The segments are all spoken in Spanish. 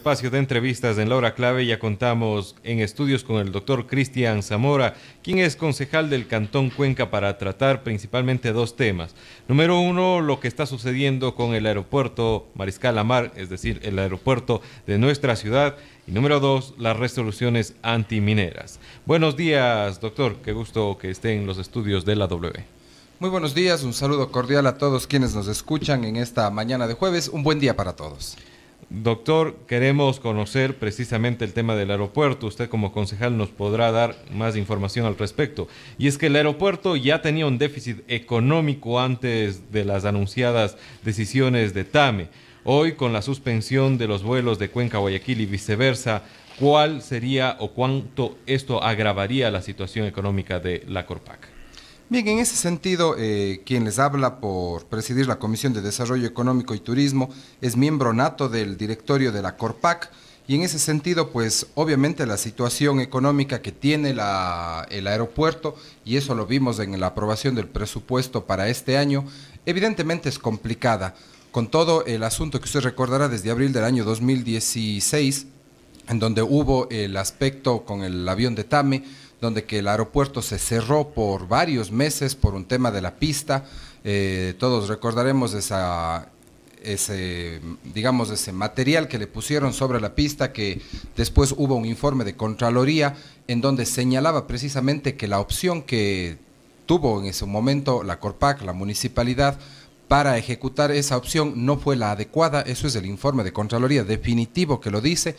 Espacio de entrevistas en la hora clave. Ya contamos en estudios con el doctor Cristian Zamora, quien es concejal del Cantón Cuenca, para tratar principalmente dos temas. Número uno, lo que está sucediendo con el aeropuerto Mariscal Amar, es decir, el aeropuerto de nuestra ciudad. Y número dos, las resoluciones antimineras. Buenos días, doctor. Qué gusto que esté en los estudios de la W. Muy buenos días, un saludo cordial a todos quienes nos escuchan en esta mañana de jueves. Un buen día para todos. Doctor, queremos conocer precisamente el tema del aeropuerto. Usted como concejal nos podrá dar más información al respecto. Y es que el aeropuerto ya tenía un déficit económico antes de las anunciadas decisiones de TAME. Hoy, con la suspensión de los vuelos de Cuenca a Guayaquil y viceversa, ¿cuál sería o cuánto esto agravaría la situación económica de la Corpac? Bien, en ese sentido, quien les habla por presidir la Comisión de Desarrollo Económico y Turismo es miembro nato del directorio de la Corpac, y en ese sentido, pues obviamente la situación económica que tiene el aeropuerto, y eso lo vimos en la aprobación del presupuesto para este año, evidentemente es complicada, con todo el asunto que usted recordará desde abril del año 2016, en donde hubo el aspecto con el avión de TAME, donde que el aeropuerto se cerró por varios meses por un tema de la pista. Todos recordaremos ese material que le pusieron sobre la pista, que después hubo un informe de Contraloría en donde señalaba precisamente que la opción que tuvo en ese momento la Corpac, la municipalidad, para ejecutar esa opción no fue la adecuada. Eso es el informe de Contraloría definitivo que lo dice.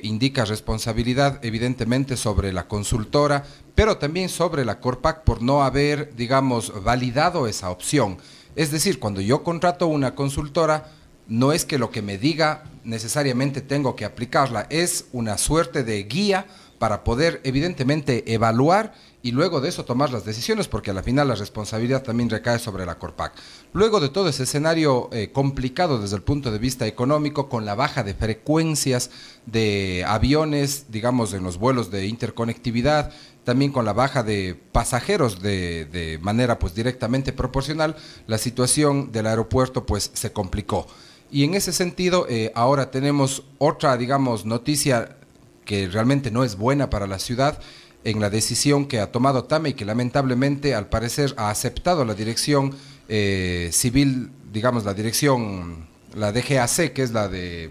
Indica responsabilidad evidentemente sobre la consultora, pero también sobre la Corpac por no haber, digamos, validado esa opción. Es decir, cuando yo contrato una consultora, no es que lo que me diga necesariamente tengo que aplicarla, es una suerte de guía para poder evidentemente evaluar y luego de eso tomar las decisiones, porque a la final la responsabilidad también recae sobre la Corpac. Luego de todo ese escenario complicado desde el punto de vista económico, con la baja de frecuencias de aviones, digamos, en los vuelos de interconectividad, también con la baja de pasajeros de manera pues directamente proporcional, la situación del aeropuerto pues se complicó. Y en ese sentido, ahora tenemos otra, digamos, noticia que realmente no es buena para la ciudad, en la decisión que ha tomado TAME y que lamentablemente al parecer ha aceptado la dirección civil, digamos la dirección, la DGAC, que es la de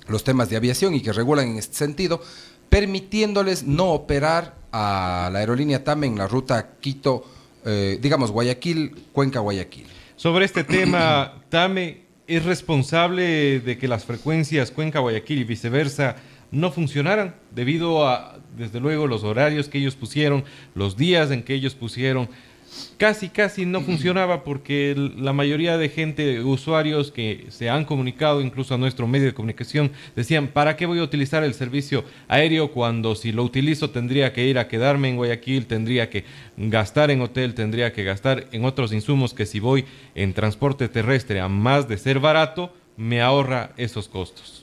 los temas de aviación y que regulan en este sentido, permitiéndoles no operar a la aerolínea TAME en la ruta Quito, Guayaquil, Cuenca-Guayaquil. Sobre este tema, TAME es responsable de que las frecuencias Cuenca-Guayaquil y viceversa no funcionaran debido a, desde luego, los horarios que ellos pusieron, los días en que ellos pusieron. Casi no funcionaba porque la mayoría de gente, usuarios que se han comunicado incluso a nuestro medio de comunicación, decían: ¿para qué voy a utilizar el servicio aéreo cuando si lo utilizo tendría que ir a quedarme en Guayaquil, tendría que gastar en hotel, tendría que gastar en otros insumos que si voy en transporte terrestre, a más de ser barato, me ahorra esos costos?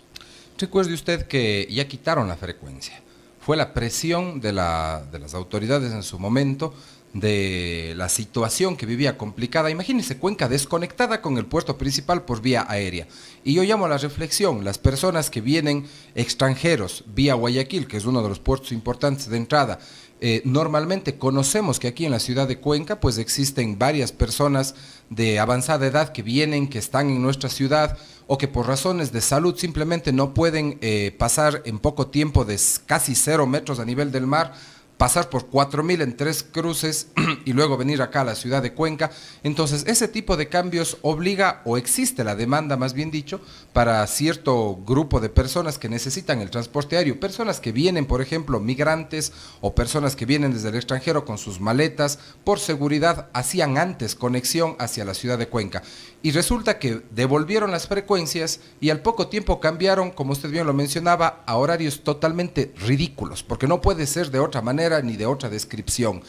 Recuerde usted que ya quitaron la frecuencia. Fue la presión de las autoridades en su momento, de la situación que vivía complicada. Imagínense Cuenca desconectada con el puerto principal por vía aérea. Y yo llamo a la reflexión, las personas que vienen extranjeros vía Guayaquil, que es uno de los puertos importantes de entrada, normalmente conocemos que aquí en la ciudad de Cuenca pues existen varias personas de avanzada edad que vienen, que están en nuestra ciudad o que por razones de salud simplemente no pueden pasar en poco tiempo de casi 0 metros a nivel del mar, pasar por 4.000 en 3 cruces y luego venir acá a la ciudad de Cuenca. Entonces ese tipo de cambios obliga, o existe la demanda más bien dicho, para cierto grupo de personas que necesitan el transporte aéreo, personas que vienen, por ejemplo, migrantes o personas que vienen desde el extranjero con sus maletas, por seguridad hacían antes conexión hacia la ciudad de Cuenca. Y resulta que devolvieron las frecuencias y al poco tiempo cambiaron, como usted bien lo mencionaba, a horarios totalmente ridículos, porque no puede ser de otra manera ni de otra descripción.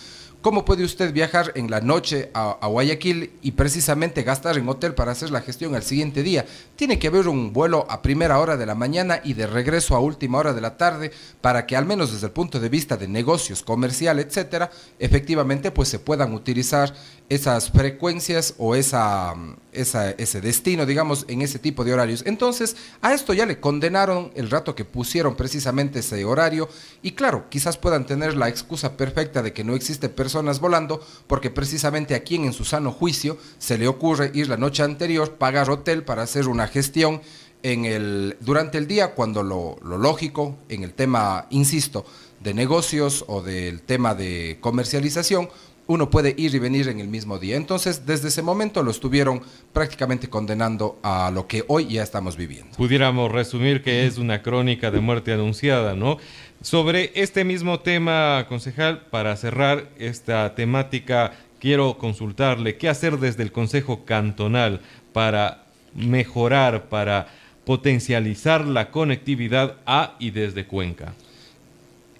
¿Cómo puede usted viajar en la noche a Guayaquil y precisamente gastar en hotel para hacer la gestión al siguiente día? Tiene que haber un vuelo a primera hora de la mañana y de regreso a última hora de la tarde para que al menos desde el punto de vista de negocios, comercial, etcétera, efectivamente pues se puedan utilizar esas frecuencias o ese destino, digamos, en ese tipo de horarios. Entonces, a esto ya le condenaron el rato que pusieron precisamente ese horario y claro, quizás puedan tener la excusa perfecta de que no existe personas volando porque precisamente a quien en su sano juicio se le ocurre ir la noche anterior, pagar hotel para hacer una gestión durante el día cuando lo lógico en el tema, insisto, de negocios o del tema de comercialización, uno puede ir y venir en el mismo día. Entonces, desde ese momento lo estuvieron prácticamente condenando a lo que hoy ya estamos viviendo. Pudiéramos resumir que es una crónica de muerte anunciada, ¿no? Sobre este mismo tema, concejal, para cerrar esta temática, quiero consultarle qué hacer desde el Consejo Cantonal para mejorar, para potencializar la conectividad a y desde Cuenca.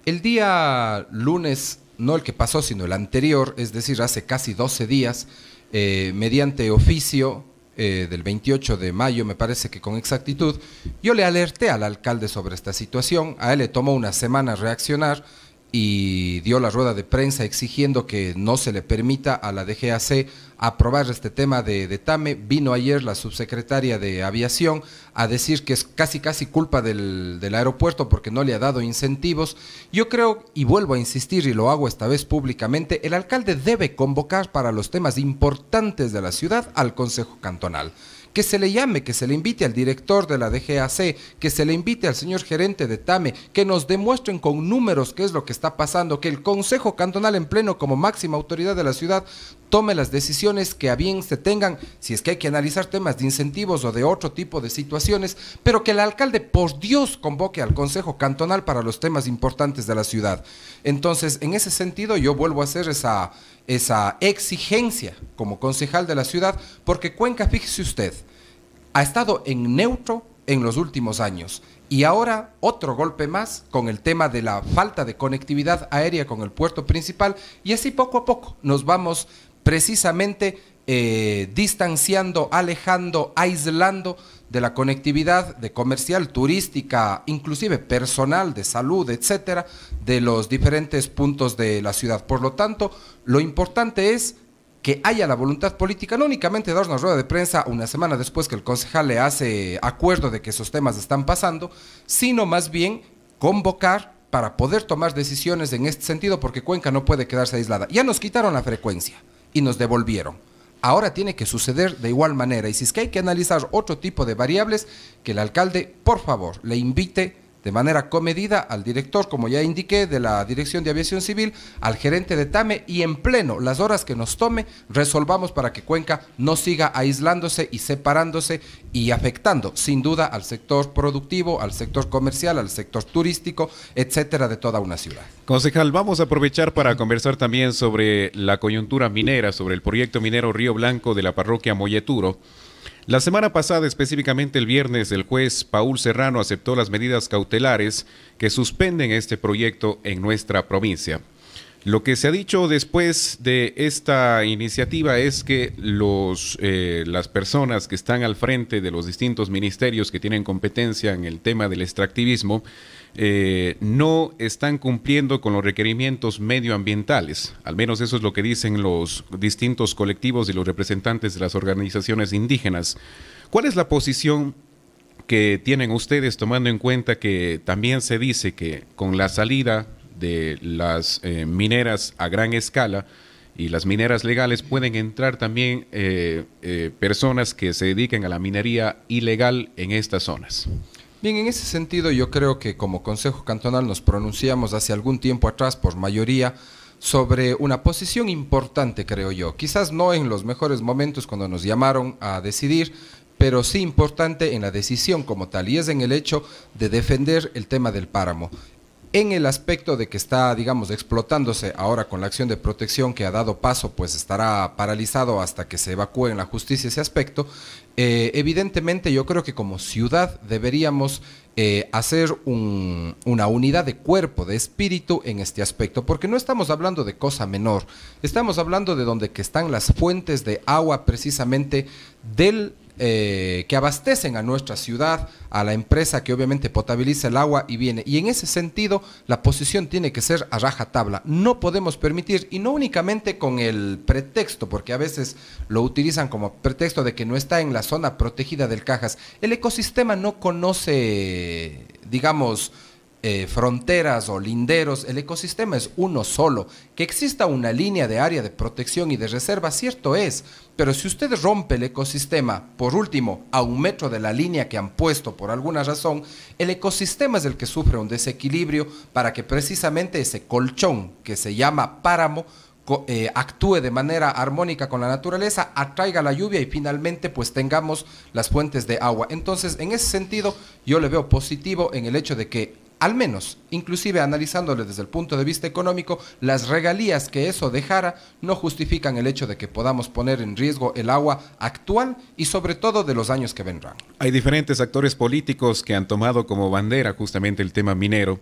El día lunes, no el que pasó, sino el anterior, es decir, hace casi 12 días, mediante oficio del 28 de mayo, me parece que con exactitud, yo le alerté al alcalde sobre esta situación. A él le tomó una semana reaccionar y dio la rueda de prensa exigiendo que no se le permita a la DGAC aprobar este tema de TAME. Vino ayer la subsecretaria de Aviación a decir que es casi culpa del aeropuerto porque no le ha dado incentivos. Yo creo, y vuelvo a insistir y lo hago esta vez públicamente, el alcalde debe convocar para los temas importantes de la ciudad al Consejo Cantonal. Que se le llame, que se le invite al director de la DGAC, que se le invite al señor gerente de TAME, que nos demuestren con números qué es lo que está pasando, que el Consejo Cantonal en pleno como máxima autoridad de la ciudad tome las decisiones que a bien se tengan, si es que hay que analizar temas de incentivos o de otro tipo de situaciones, pero que el alcalde, por Dios, convoque al Consejo Cantonal para los temas importantes de la ciudad. Entonces, en ese sentido, yo vuelvo a hacer esa exigencia como concejal de la ciudad, porque Cuenca, fíjese usted, ha estado en neutro en los últimos años y ahora otro golpe más con el tema de la falta de conectividad aérea con el puerto principal, y así poco a poco nos vamos precisamente distanciando, alejando, aislando de la conectividad de comercial, turística, inclusive personal, de salud, etcétera, de los diferentes puntos de la ciudad. Por lo tanto, lo importante es que haya la voluntad política, no únicamente dar una rueda de prensa una semana después que el concejal le hace acuerdo de que esos temas están pasando, sino más bien convocar para poder tomar decisiones en este sentido, porque Cuenca no puede quedarse aislada. Ya nos quitaron la frecuencia y nos devolvieron. Ahora tiene que suceder de igual manera, y si es que hay que analizar otro tipo de variables, que el alcalde, por favor, le invite de manera comedida al director, como ya indiqué, de la Dirección de Aviación Civil, al gerente de TAME, y en pleno, las horas que nos tome, resolvamos para que Cuenca no siga aislándose y separándose y afectando, sin duda, al sector productivo, al sector comercial, al sector turístico, etcétera, de toda una ciudad. Concejal, vamos a aprovechar para conversar también sobre la coyuntura minera, sobre el proyecto minero Río Blanco de la parroquia Molleturo. La semana pasada, específicamente el viernes, el juez Paul Serrano aceptó las medidas cautelares que suspenden este proyecto en nuestra provincia. Lo que se ha dicho después de esta iniciativa es que las personas que están al frente de los distintos ministerios que tienen competencia en el tema del extractivismo no están cumpliendo con los requerimientos medioambientales. Al menos eso es lo que dicen los distintos colectivos y los representantes de las organizaciones indígenas. ¿Cuál es la posición que tienen ustedes, tomando en cuenta que también se dice que con la salida de las mineras a gran escala y las mineras legales pueden entrar también personas que se dediquen a la minería ilegal en estas zonas? Bien, en ese sentido yo creo que como Consejo Cantonal nos pronunciamos hace algún tiempo atrás por mayoría sobre una posición importante, creo yo. Quizás no en los mejores momentos cuando nos llamaron a decidir, pero sí importante en la decisión como tal, y es en el hecho de defender el tema del páramo. en el aspecto de que está, digamos, explotándose ahora con la acción de protección que ha dado paso, pues estará paralizado hasta que se evacúe en la justicia ese aspecto. Evidentemente yo creo que como ciudad deberíamos hacer una unidad de cuerpo, de espíritu en este aspecto, porque no estamos hablando de cosa menor, estamos hablando de donde que están las fuentes de agua precisamente que abastecen a nuestra ciudad, a la empresa que obviamente potabiliza el agua y viene. Y en ese sentido, la posición tiene que ser a rajatabla. No podemos permitir, y no únicamente con el pretexto, porque a veces lo utilizan como pretexto de que no está en la zona protegida del Cajas. El ecosistema no conoce, digamos, fronteras o linderos. El ecosistema es uno solo. Que exista una línea de área de protección y de reserva, cierto es, pero si usted rompe el ecosistema, por último, a 1 metro de la línea que han puesto por alguna razón, el ecosistema es el que sufre un desequilibrio para que precisamente ese colchón que se llama páramo actúe de manera armónica con la naturaleza, atraiga la lluvia y finalmente pues tengamos las fuentes de agua. Entonces, en ese sentido, yo le veo positivo en el hecho de que al menos, inclusive analizándole desde el punto de vista económico, las regalías que eso dejara no justifican el hecho de que podamos poner en riesgo el agua actual y sobre todo de los años que vendrán. Hay diferentes actores políticos que han tomado como bandera justamente el tema minero.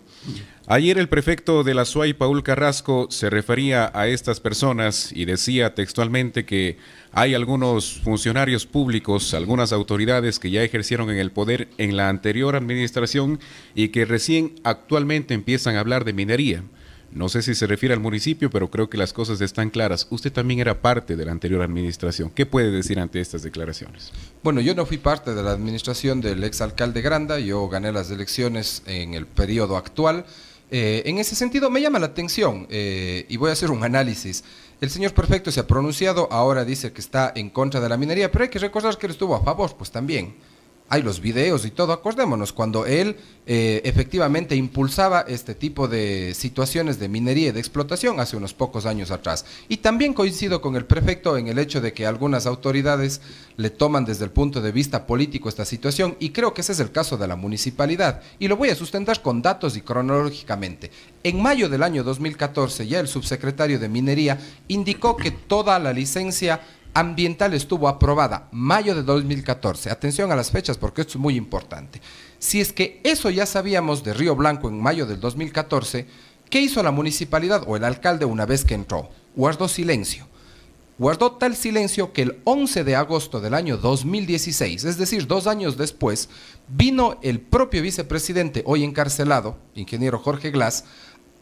Ayer el prefecto de la SUAY, Paul Carrasco, se refería a estas personas y decía textualmente que hay algunos funcionarios públicos, algunas autoridades que ya ejercieron en el poder en la anterior administración y que recién actualmente empiezan a hablar de minería. No sé si se refiere al municipio, pero creo que las cosas están claras. Usted también era parte de la anterior administración. ¿Qué puede decir ante estas declaraciones? Bueno, yo no fui parte de la administración del exalcalde Granda, yo gané las elecciones en el periodo actual. En ese sentido me llama la atención y voy a hacer un análisis. El señor prefecto se ha pronunciado, ahora dice que está en contra de la minería, pero hay que recordar que él estuvo a favor, pues también. Hay los videos y todo, acordémonos, cuando él efectivamente impulsaba este tipo de situaciones de minería y de explotación hace unos pocos años atrás. Y también coincido con el prefecto en el hecho de que algunas autoridades le toman desde el punto de vista político esta situación, y creo que ese es el caso de la municipalidad, y lo voy a sustentar con datos y cronológicamente. En mayo del año 2014, ya el subsecretario de Minería indicó que toda la licencia ambiental estuvo aprobada, mayo de 2014. Atención a las fechas porque esto es muy importante. Si es que eso ya sabíamos de Río Blanco en mayo del 2014, ¿qué hizo la municipalidad o el alcalde una vez que entró? Guardó silencio. Guardó tal silencio que el 11 de agosto del año 2016, es decir, 2 años después, vino el propio vicepresidente, hoy encarcelado, ingeniero Jorge Glass,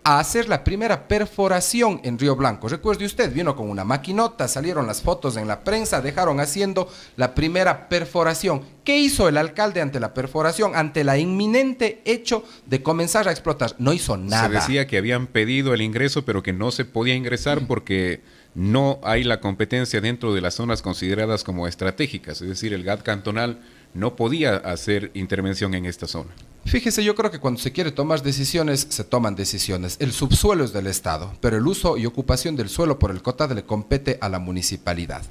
a hacer la primera perforación en Río Blanco. Recuerde usted, vino con una maquinota, salieron las fotos en la prensa, dejaron haciendo la primera perforación. ¿Qué hizo el alcalde ante la perforación, ante la inminente hecho de comenzar a explotar? No hizo nada. Se decía que habían pedido el ingreso, pero que no se podía ingresar porque no hay la competencia dentro de las zonas consideradas como estratégicas, es decir, el GAT cantonal no podía hacer intervención en esta zona. Fíjese, yo creo que cuando se quiere tomar decisiones, se toman decisiones. El subsuelo es del Estado, pero el uso y ocupación del suelo por el COTAD le compete a la municipalidad.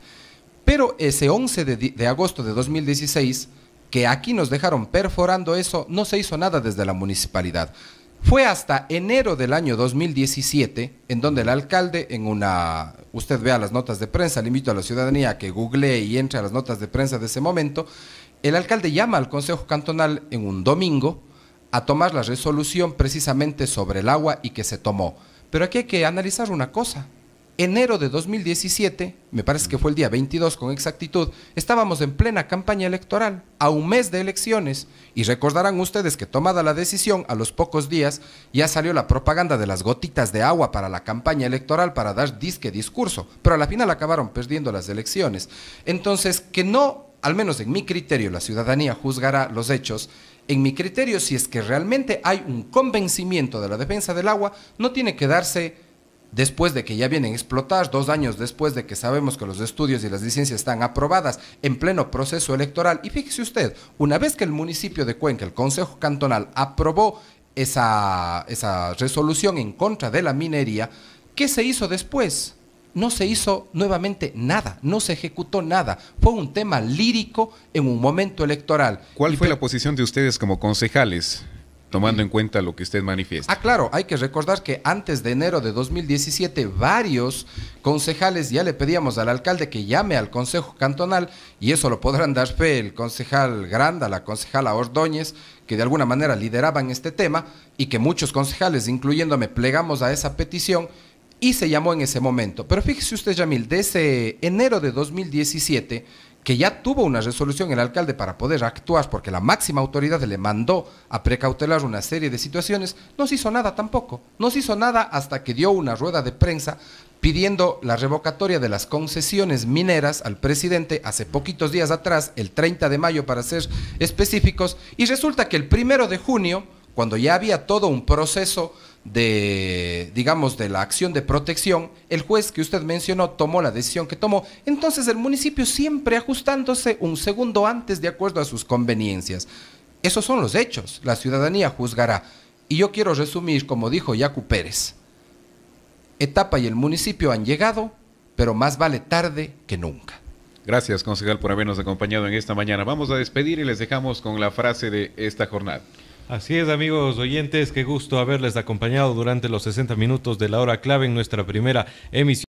Pero ese 11 de agosto de 2016, que aquí nos dejaron perforando eso, no se hizo nada desde la municipalidad. Fue hasta enero del año 2017, en donde el alcalde usted vea las notas de prensa, le invito a la ciudadanía a que googlee y entre a las notas de prensa de ese momento, el alcalde llama al Consejo Cantonal en un domingo a tomar la resolución precisamente sobre el agua y que se tomó. Pero aquí hay que analizar una cosa. Enero de 2017, me parece que fue el día 22 con exactitud, estábamos en plena campaña electoral, a un mes de elecciones, y recordarán ustedes que tomada la decisión, a los pocos días ya salió la propaganda de las gotitas de agua para la campaña electoral para dar discurso, pero a la final acabaron perdiendo las elecciones. Entonces, que no, al menos en mi criterio, la ciudadanía juzgará los hechos. En mi criterio, si es que realmente hay un convencimiento de la defensa del agua, no tiene que darse después de que ya vienen explotadas, 2 años después de que sabemos que los estudios y las licencias están aprobadas en pleno proceso electoral. Y fíjese usted, una vez que el municipio de Cuenca, el Consejo Cantonal, aprobó esa resolución en contra de la minería, ¿qué se hizo después? No se hizo nuevamente nada, no se ejecutó nada. Fue un tema lírico en un momento electoral. ¿Cuál fue la posición de ustedes como concejales? tomando en cuenta lo que usted manifiesta. Claro, hay que recordar que antes de enero de 2017 varios concejales ya le pedíamos al alcalde que llame al Consejo Cantonal, y eso lo podrán dar fe el concejal Granda, la concejala Ordóñez, que de alguna manera lideraban este tema, y que muchos concejales, incluyéndome, plegamos a esa petición, y se llamó en ese momento. Pero fíjese usted, Yamil, de ese enero de 2017, que ya tuvo una resolución el alcalde para poder actuar, porque la máxima autoridad le mandó a precautelar una serie de situaciones, no se hizo nada tampoco. No se hizo nada hasta que dio una rueda de prensa pidiendo la revocatoria de las concesiones mineras al presidente hace poquitos días atrás, el 30 de mayo para ser específicos, y resulta que el 1 de junio, cuando ya había todo un proceso de, digamos, de la acción de protección, el juez que usted mencionó tomó la decisión que tomó. Entonces el municipio siempre ajustándose un segundo antes de acuerdo a sus conveniencias. Esos son los hechos, la ciudadanía juzgará. Y yo quiero resumir, como dijo Yacu Pérez, etapa y el municipio han llegado, pero más vale tarde que nunca. Gracias, concejal, por habernos acompañado en esta mañana. Vamos a despedir y les dejamos con la frase de esta jornada. Así es, amigos oyentes, qué gusto haberles acompañado durante los 60 minutos de la hora clave en nuestra primera emisión.